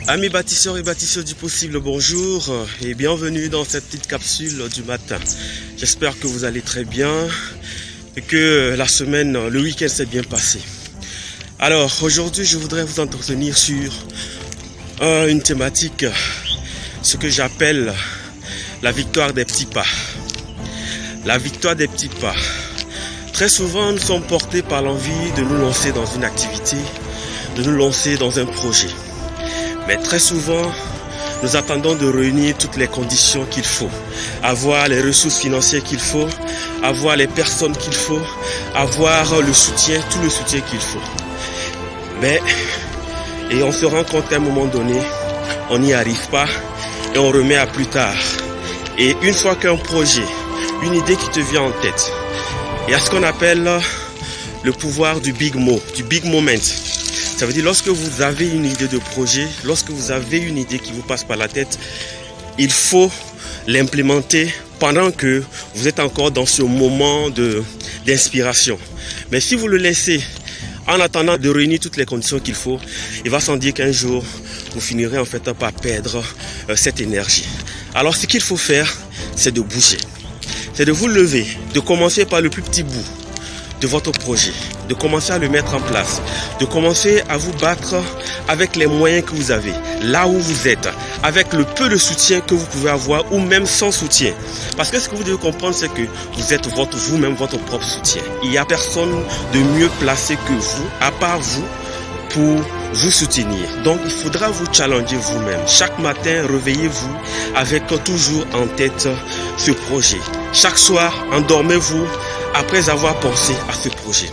Amis bâtisseurs et bâtisseurs du possible, bonjour et bienvenue dans cette petite capsule du matin. J'espère que vous allez très bien et que la semaine, le week-end s'est bien passé. Alors aujourd'hui, je voudrais vous entretenir sur une thématique, ce que j'appelle la victoire des petits pas. La victoire des petits pas. Très souvent, nous sommes portés par l'envie de nous lancer dans une activité, de nous lancer dans un projet. Mais très souvent, nous attendons de réunir toutes les conditions qu'il faut. Avoir les ressources financières qu'il faut, avoir les personnes qu'il faut, avoir le soutien, tout le soutien qu'il faut. Et on se rend compte qu'à un moment donné, on n'y arrive pas et on remet à plus tard. Et une fois qu'un projet, une idée qui te vient en tête, il y a ce qu'on appelle le pouvoir du big mo, du big moment. Ça veut dire lorsque vous avez une idée de projet, lorsque vous avez une idée qui vous passe par la tête, il faut l'implémenter pendant que vous êtes encore dans ce moment d'inspiration. Mais si vous le laissez en attendant de réunir toutes les conditions qu'il faut, il va sans dire qu'un jour, vous finirez en fait par perdre cette énergie. Alors ce qu'il faut faire, c'est de bouger. C'est de vous lever, de commencer par le plus petit bout de votre projet, de commencer à le mettre en place, de commencer à vous battre avec les moyens que vous avez, là où vous êtes, avec le peu de soutien que vous pouvez avoir ou même sans soutien. Parce que ce que vous devez comprendre, c'est que vous êtes vous-même votre propre soutien. Il n'y a personne de mieux placé que vous, à part vous, pour vous soutenir. Donc il faudra vous challenger vous-même. Chaque matin, réveillez-vous avec toujours en tête ce projet. Chaque soir, endormez-vous après avoir pensé à ce projet.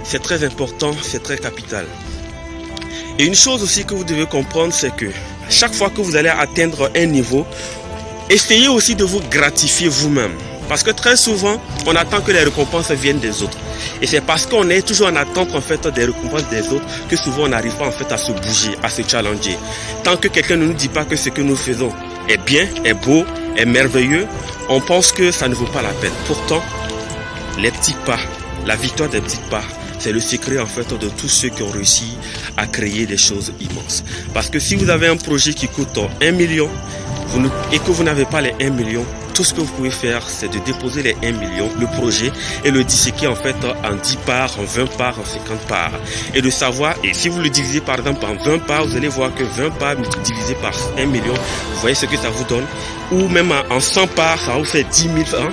C'est très important, c'est très capital. Et une chose aussi que vous devez comprendre, c'est que chaque fois que vous allez atteindre un niveau, essayez aussi de vous gratifier vous-même. Parce que très souvent, on attend que les récompenses viennent des autres. Et c'est parce qu'on est toujours en attente en fait des récompenses des autres que souvent on n'arrive pas en fait à se bouger, à se challenger. Tant que quelqu'un ne nous dit pas que ce que nous faisons est bien, est beau, est merveilleux, on pense que ça ne vaut pas la peine. Pourtant, les petits pas, la victoire des petits pas, c'est le secret en fait de tous ceux qui ont réussi à créer des choses immenses. Parce que si vous avez un projet qui coûte 1 million et que vous n'avez pas les 1 million, tout ce que vous pouvez faire, c'est de déposer les 1 million, le projet, et le disséquer en fait en 10 parts, en 20 parts, en 50 parts. Et de savoir, et si vous le divisez par exemple en 20 parts, vous allez voir que 20 parts divisé par 1 million, vous voyez ce que ça vous donne. Ou même en 100 parts, ça vous fait 10 000 francs.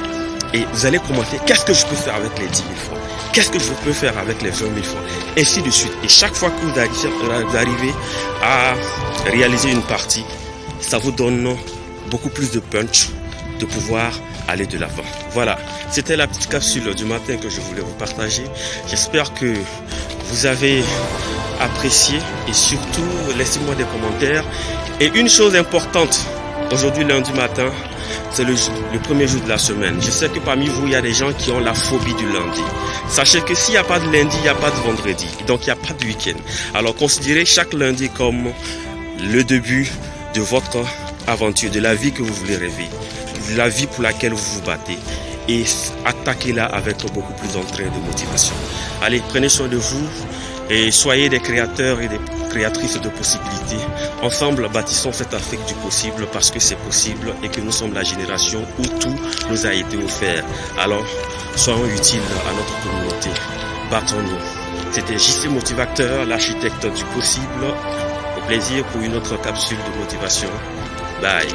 Et vous allez commencer, qu'est-ce que je peux faire avec les 10 000 francs? Qu'est-ce que je peux faire avec les 20 000 francs? Ainsi de suite. Et chaque fois que vous arrivez à réaliser une partie, ça vous donne beaucoup plus de punch, de pouvoir aller de l'avant. Voilà, c'était la petite capsule du matin que je voulais vous partager. J'espère que vous avez apprécié et surtout laissez-moi des commentaires. Et une chose importante, aujourd'hui lundi matin, c'est le premier jour de la semaine. Je sais que parmi vous, il y a des gens qui ont la phobie du lundi. Sachez que s'il n'y a pas de lundi, il n'y a pas de vendredi. Donc il n'y a pas de week-end. Alors considérez chaque lundi comme le début de votre aventure, de la vie que vous voulez rêver, de la vie pour laquelle vous vous battez. Et attaquez-la avec beaucoup plus d'entrain et de motivation. Allez, prenez soin de vous et soyez des créateurs et des créatrices de possibilités. Ensemble, bâtissons cette Afrique du possible parce que c'est possible et que nous sommes la génération où tout nous a été offert. Alors, soyons utiles à notre communauté. Battons-nous. C'était JC Motivateur, l'architecte du possible. Au plaisir pour une autre capsule de motivation. Bye.